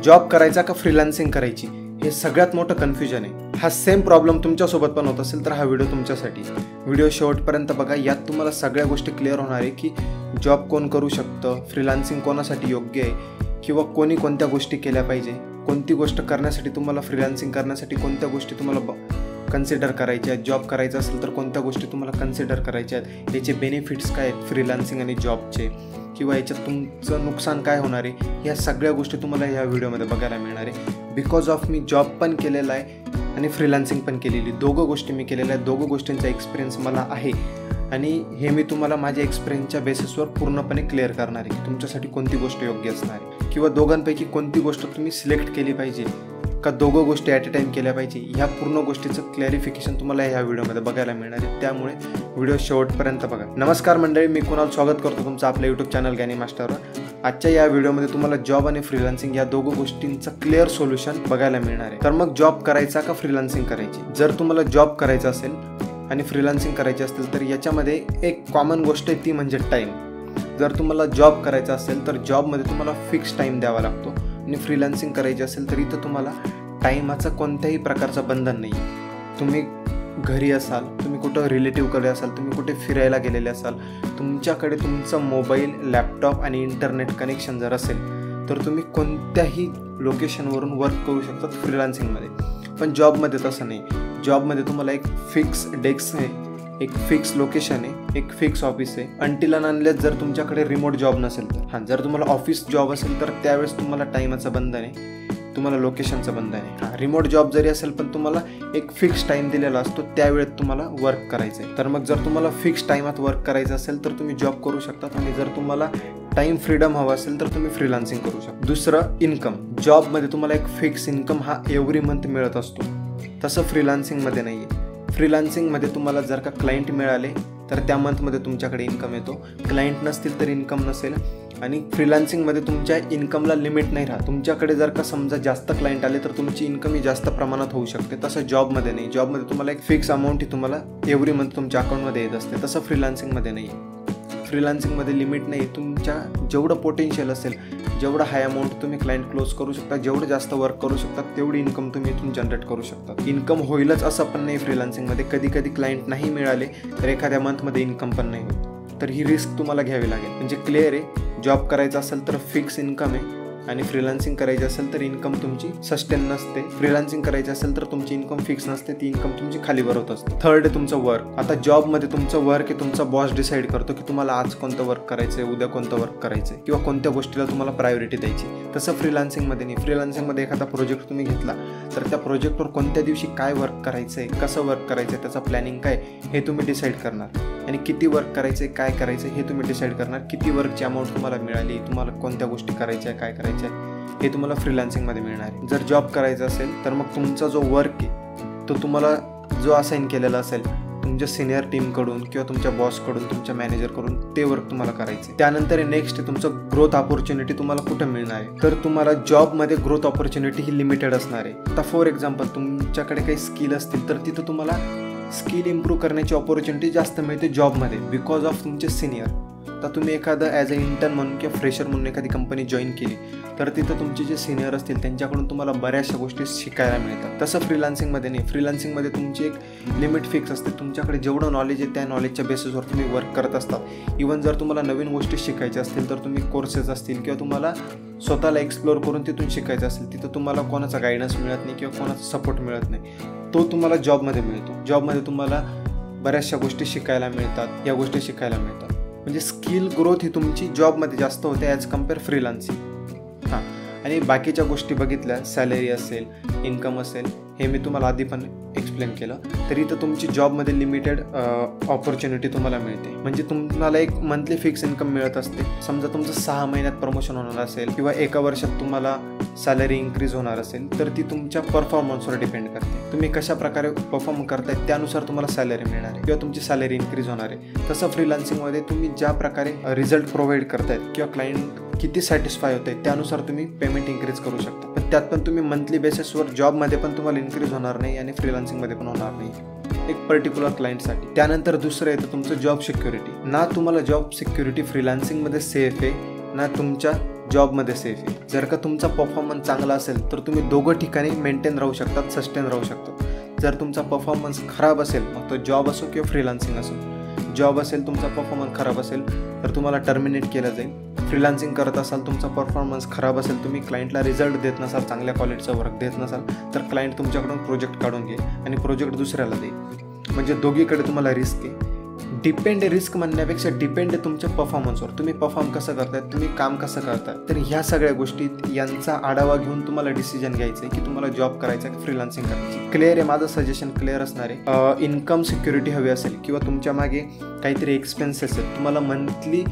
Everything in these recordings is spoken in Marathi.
जॉब करायचा का फ्रीलान्सिंग करायची, हे सगळ्यात मोठं कन्फ्युजन आहे. हा सेम प्रॉब्लेम तुमच्यासोबत पण होत असेल तर हा व्हिडिओ तुमच्यासाठी. व्हिडिओ शेवटपर्यंत बघा. यात तुम्हाला सगळ्या गोष्टी क्लिअर होणार आहे की जॉब कोण करू शकतं, फ्रीलान्सिंग कोणासाठी योग्य आहे, किंवा कोणी कोणत्या गोष्टी केल्या पाहिजे, कोणती गोष्ट करण्यासाठी तुम्हाला फ्रीलान्सिंग करण्यासाठी कोणत्या गोष्टी तुम्हाला कन्सिडर करायच्या आहेत, जॉब करायचा असेल तर कोणत्या गोष्टी तुम्हाला कन्सिडर करायच्या आहेत, याचे बेनिफिट्स काय आहेत फ्रीलान्सिंग आणि जॉबचे, किंवा याच्यात तुमचं नुकसान काय होणार आहे, ह्या सगळ्या गोष्टी तुम्हाला ह्या व्हिडिओमध्ये बघायला मिळणार आहे. बिकॉज ऑफ मी जॉब पण केलेला आहे आणि फ्रीलान्सिंग पण केलेली, दोघं गोष्टी मी केलेल्या आहेत, दोघं गोष्टींचा एक्सपिरियन्स मला आहे आणि हे मी तुम्हाला माझ्या एक्सपिरियन्सच्या बेसिसवर पूर्णपणे क्लिअर करणार आहे की तुमच्यासाठी कोणती गोष्ट योग्य असणार आहे, किंवा दोघांपैकी कोणती गोष्ट तुम्ही सिलेक्ट केली पाहिजे का दोघं गोष्टी ॲट अ टाईम केल्या पाहिजे. ह्या पूर्ण गोष्टीचं क्लॅरिफिकेशन तुम्हाला ह्या व्हिडिओमध्ये बघायला मिळणार आहे, त्यामुळे व्हिडिओ शेवटपर्यंत बघा. नमस्कार मंडळी, मी कुणाल स्वागत करतो तुमचं आपल्या यूट्यूब चॅनल ज्ञानी मास्टरवर. आजच्या या व्हिडिओमध्ये तुम्हाला जॉब आणि फ्रीलान्सिंग या दोघं गोष्टींचं क्लिअर सोल्युशन बघायला मिळणार आहे. तर मग जॉब करायचा का फ्रीलान्सिंग करायची. जर तुम्हाला जॉब करायचा असेल आणि फ्रीलान्सिंग करायची असेल तर याच्यामध्ये एक कॉमन गोष्ट आहे, ती म्हणजे टाईम. जर तुम्हाला जॉब करायचा असेल तर जॉबमध्ये तुम्हाला फिक्स टाईम द्यावा लागतो आणि फ्रीलान्सिंग करायची असेल तर इथं तुम्हाला टाईमाचं कोणत्याही प्रकारचं बंधन नाही. तुम्ही घरी असाल, तुम्ही कुठं रिलेटिव्हकडे असाल, तुम्ही कुठे फिरायला गेलेले असाल, तुमच्याकडे तुमचं मोबाईल, लॅपटॉप आणि इंटरनेट कनेक्शन जर असेल तर तुम्ही कोणत्याही लोकेशनवरून वर्क करू शकतात फ्रीलान्सिंगमध्ये. पण जॉबमध्ये तसं नाही. जॉबमध्ये तुम्हाला एक फिक्स डेस्क आहे, एक फिक्स लोकेशन आहे, एक फिक्स ऑफिस आहे. अंटिल अँड अनलेस जर तुमच्याकडे रिमोट जॉब नसेल तर. जर तुम्हाला ऑफिस जॉब असेल तर त्यावेळेस तुम्हाला टाईमाचं बंधन आहे, तुम्हाला लोकेशनचं बंधन आहे. रिमोट जॉब जरी असेल पण तुम्हाला एक फिक्स टाईम दिलेला असतो, त्यावेळेत तुम्हाला वर्क करायचं आहे. तर मग जर तुम्हाला फिक्स टाईमात वर्क करायचं असेल तर तुम्ही जॉब करू शकतात, आणि जर तुम्हाला टाईम फ्रीडम हवा असेल तर तुम्ही फ्रीलान्सिंग करू शकता. दुसरं, इन्कम. जॉबमध्ये तुम्हाला एक फिक्स इन्कम हा एव्हरी मंथ मिळत असतो, तसं फ्रीलान्सिंगमध्ये नाही आहे. फ्रीलान्सिंगमध्ये तुम्हाला जर का क्लायंट मिळाले तर त्या मंथमध्ये तुमच्याकडे इन्कम येतो, क्लायंट नसतील तर इन्कम नसेल. आणि फ्रीलान्सिंगमध्ये तुमच्या इन्कमला लिमिट नाही राहत. तुमच्याकडे जर का समजा जास्त क्लायंट आले तर तुमची इन्कम ही जास्त प्रमाणात होऊ शकते, तसं जॉबमध्ये नाही. जॉबमध्ये तुम्हाला एक फिक्स अमाऊंट ही तुम्हाला एव्हरी मंथ तुमच्या अकाउंटमध्ये येत असते, तसं फ्रीलान्सिंगमध्ये नाही. फ्रीलान्सिंगमध्ये लिमिट नाही. तुमच्या जेवढं पोटेन्शियल असेल, जेवढं हाय अमाऊंट तुम्ही क्लायंट क्लोज करू शकता, जेवढं जास्त वर्क करू शकता तेवढी इन्कम तुम्ही इथून जनरेट करू शकता. इन्कम होईलच असं पण नाही फ्रीलान्सिंगमध्ये. कधी कधी क्लायंट नाही मिळाले तर एखाद्या मंथमध्ये इन्कम पण नाही होत, तर ही रिस्क तुम्हाला घ्यावी लागेल. म्हणजे क्लिअर आहे, जॉब करायचा असेल तर फिक्स इन्कम आहे आणि फ्रीलान्सिंग करायची असेल तर इन्कम तुमची सस्टेन नसते. फ्रीलान्सिंग करायची असेल तर तुमची इन्कम फिक्स नसते, ती इन्कम तुमची खालीवर होत असते. थर्ड आहे तुमचं वर्क. आता जॉबमध्ये तुमचं वर्क आहे, तुमचा बॉस डिसाईड करतो की तुम्हाला आज कोणतं वर्क करायचं आहे, उद्या कोणतं वर्क करायचं आहे, किंवा कोणत्या गोष्टीला तुम्हाला प्रायोरिटी द्यायची. तसं फ्रीलान्सिंगमध्ये नाही. फ्रीलान्सिंगमध्ये एखादा प्रोजेक्ट तुम्ही घेतला तर त्या प्रोजेक्टवर कोणत्या दिवशी काय वर्क करायचं आहे, कसं वर्क करायचं आहे, त्याचं प्लॅनिंग काय हे तुम्ही डिसाईड करणार, आणि किती वर्क करायचं आहे, काय करायचं आहे हे तुम्ही डिसाईड करणार. किती वर्कची अमाऊंट तुम्हाला मिळाली, तुम्हाला कोणत्या गोष्टी करायच्या आहे, काय करायच्या आहे हे तुम्हाला फ्रीलान्सिंगमध्ये मिळणार आहे. जर जॉब करायचा असेल तर मग तुमचा जो वर्क आहे तो तुम्हाला जो असाईन केलेला असेल तुमच्या सिनियर टीमकडून किंवा तुमच्या बॉसकडून, तुमच्या मॅनेजरकडून, ते वर्क तुम्हाला करायचं आहे. त्यानंतर नेक्स्ट आहे तुमचं ग्रोथ ऑपॉर्च्युनिटी तुम्हाला कुठं मिळणार आहे. तर तुम्हाला जॉबमध्ये ग्रोथ ऑपॉर्च्युनिटी ही लिमिटेड असणार आहे. आता फॉर एक्झाम्पल तुमच्याकडे काही स्किल असतील तर तिथं तुम्हाला स्किल इम्प्रूव्ह करण्याची ऑपॉर्च्युनिटी जास्त मिळते जॉबमध्ये, बिकॉज ऑफ तुमचे सिनियर. आता तुम्ही एखादं ॲज अ इंटर्न म्हणून किंवा फ्रेशर म्हणून एखादी कंपनी जॉईन केली तर तिथं तुमचे जे सिनियर असतील त्यांच्याकडून तुम्हाला बऱ्याचशा गोष्टी शिकायला मिळतात. तसं फ्रीलान्सिंगमध्ये नाही. फ्रीलान्सिंगमध्ये तुमची एक लिमिट फिक्स असते. तुमच्याकडे जेवढं नॉलेज आहे त्या नॉलेजच्या बेसिसवर तुम्ही वर्क करत असतात. इवन जर तुम्हाला नवीन गोष्टी शिकायच्या असतील तर तुम्ही कोर्सेस असतील किंवा तुम्हाला स्वतःला एक्सप्लोअर करून तिथून शिकायचं असेल, तिथं तुम्हाला कोणाचा गायडन्स मिळत नाही किंवा कोणाचा सपोर्ट मिळत नाही, तो तुम्हाला जॉबमध्ये मिळतो. जॉबमध्ये तुम्हाला बऱ्याचशा गोष्टी शिकायला मिळतात, या गोष्टी शिकायला मिळतात. म्हणजे स्किल ग्रोथ ही तुमची जॉबमध्ये जास्त होते ॲज कम्पेअर फ्रीलान्सिंग. आणि बाकीच्या गोष्टी बघितल्या, सॅलरी असेल, इन्कम असेल, हे मी तुम्हाला आधी पण एक्सप्लेन केलं. तर इथं तुमची जॉबमध्ये लिमिटेड ऑपॉर्च्युनिटी तुम्हाला मिळते. म्हणजे तुम्हाला एक मंथली फिक्स इन्कम मिळत असते. समजा तुमचं 6 महिन्यात प्रमोशन होणार असेल किंवा एका वर्षात तुम्हाला सॅलरी इन्क्रीज होणार असेल तर ती तुमच्या परफॉर्मन्सवर डिपेंड करते. तुम्ही कशा प्रकारे परफॉर्म करताय त्यानुसार तुम्हाला सॅलरी मिळणार आहे किंवा तुमची सॅलरी इन्क्रीज होणार आहे. तसं फ्रीलान्सिंगमध्ये तुम्ही ज्या प्रकारे रिझल्ट प्रोव्हाइड करतायत किंवा क्लायंट किती सॅटिस्फाय होत आहे त्यानुसार तुम्ही पेमेंट इन्क्रीज करू शकता. पण त्यात पण तुम्ही मंथली बेसिसवर जॉबमध्ये पण तुम्हाला इन्क्रीज होणार नाही आणि फ्रीलान्सिंगमध्ये पण होणार नाही एक पर्टिक्युलर क्लायंटसाठी. त्यानंतर दुसरं येतं तुमचं जॉब सिक्युरिटी. ना तुम्हाला जॉब सिक्युरिटी फ्रीलान्सिंगमध्ये सेफ आहे, ना तुमच्या जॉबमध्ये सेफ आहे. जर का तुमचा परफॉर्मन्स चांगला असेल तर तुम्ही दोघं ठिकाणी मेंटेन राहू शकतात, सस्टेन राहू शकतात. जर तुमचा परफॉर्मन्स खराब असेल, मग तो जॉब असो किंवा फ्रीलान्सिंग असो, जॉब असेल तुमचा परफॉर्मन्स खराब असेल तर तुम्हाला टर्मिनेट केलं जाईल. फ्रीलान्सिंग करत असाल, तुमचा परफॉर्मन्स खराब असेल, तुम्ही क्लायंटला रिझल्ट देत नसाल, चांगल्या क्वालिटीचा वर्क देत नसाल, तर क्लायंट तुमच्याकडून प्रोजेक्ट काढून घेईल आणि प्रोजेक्ट दुसऱ्याला देईल. म्हणजे दोघीकडे तुम्हाला रिस्क आहे. डिपेंड रिस्क म्हणण्यापेक्षा डिपेंड तुमच्या परफॉर्मन्सवर, तुम्ही परफॉर्म कसं करताय, तुम्ही काम कसं करताय. तर ह्या सगळ्या गोष्टी यांचा आढावा घेऊन तुम्हाला डिसिजन घ्यायचं आहे की तुम्हाला जॉब करायचा की फ्रीलान्सिंग करायची. क्लिअर आहे, माझं सजेशन क्लिअर असणार आहे. इन्कम सिक्युरिटी हवी असेल किंवा तुमच्या मागे काहीतरी एक्सपेन्सेस आहेत, तुम्हाला मंथली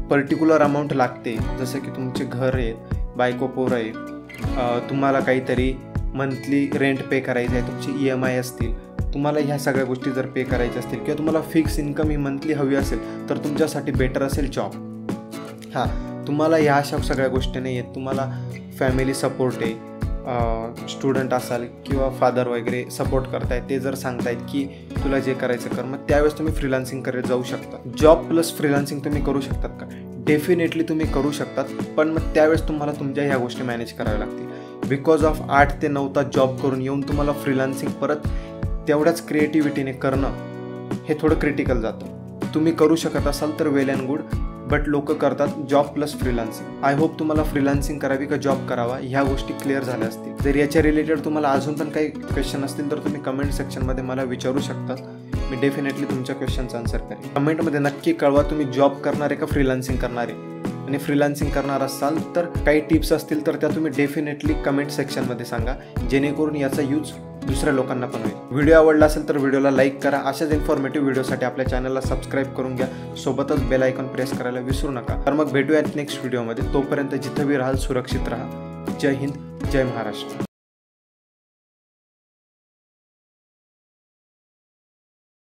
पर्टिक्युलर अमाऊंट लागते, जसं की तुमचे घर आहेत, बायको पोरं आहे, तुम्हाला काहीतरी मंथली रेंट पे करायचं आहे, तुमची EMI असतील, तुम्हाला ह्या सगळ्या गोष्टी जर पे करायच्या असतील किंवा तुम्हाला फिक्स इन्कम ही मंथली हवी असेल तर तुमच्यासाठी बेटर असेल जॉब. तुम्हाला ह्या अशा सगळ्या गोष्टी नाही आहेत, तुम्हाला फॅमिली सपोर्ट आहे, स्टुडंट असाल किंवा फादर वगैरे सपोर्ट करतायत, ते जर सांगतायत की तुला जे करायचं कर, मग त्यावेळेस तुम्ही फ्रीलान्सिंग करत जाऊ शकता. जॉब प्लस फ्रीलान्सिंग तुम्ही करू शकतात का? डेफिनेटली तुम्ही करू शकतात, पण मग त्यावेळेस तुम्हाला तुमच्या ह्या गोष्टी मॅनेज कराव्या लागतील. बिकॉज ऑफ 8 ते 9 तास जॉब करून येऊन तुम्हाला फ्रीलान्सिंग परत तेवढ्याच क्रिएटिव्हिटीने करणं हे थोडं क्रिटिकल जातं. तुम्ही करू शकत असाल तर वेल अँड गुड, बट लोक करतात job plus freelancing. I hope तुम्हाला फ्रीलान्सिंग करावी का जॉब करावा ह्या गोष्टी क्लिअर झाल्या असतील. जर याच्या रिलेटेड तुम्हाला अजून पण काही क्वेश्चन असतील तर तुम्ही कमेंट सेक्शनमध्ये मला विचारू शकतात. मी डेफिनेटली तुमच्या क्वेश्चनचा आन्सर करेन. कमेंटमध्ये नक्की कळवा तुम्ही जॉब करणार आहे का फ्रीलान्सिंग करणार आहे. आणि फ्रीलान्सिंग करणार असाल तर काही टिप्स असतील तर त्या तुम्ही डेफिनेटली कमेंट सेक्शनमध्ये सांगा, जेणेकरून याचा यूज दुसऱ्या लोकांना पण होईल. व्हिडिओ आवडला असेल तर व्हिडिओला लाईक करा. अशाच इन्फॉर्मेटिव्ह व्हिडिओसाठी आपल्या चॅनलला सबस्क्राईब करून घ्या. सोबतच बेल आयकॉन प्रेस करायला विसरू नका. तर मग भेटूयात नेक्स्ट व्हिडिओमध्ये. तोपर्यंत जिथं बी राहाल सुरक्षित राहा. जय हिंद, जय महाराष्ट्र.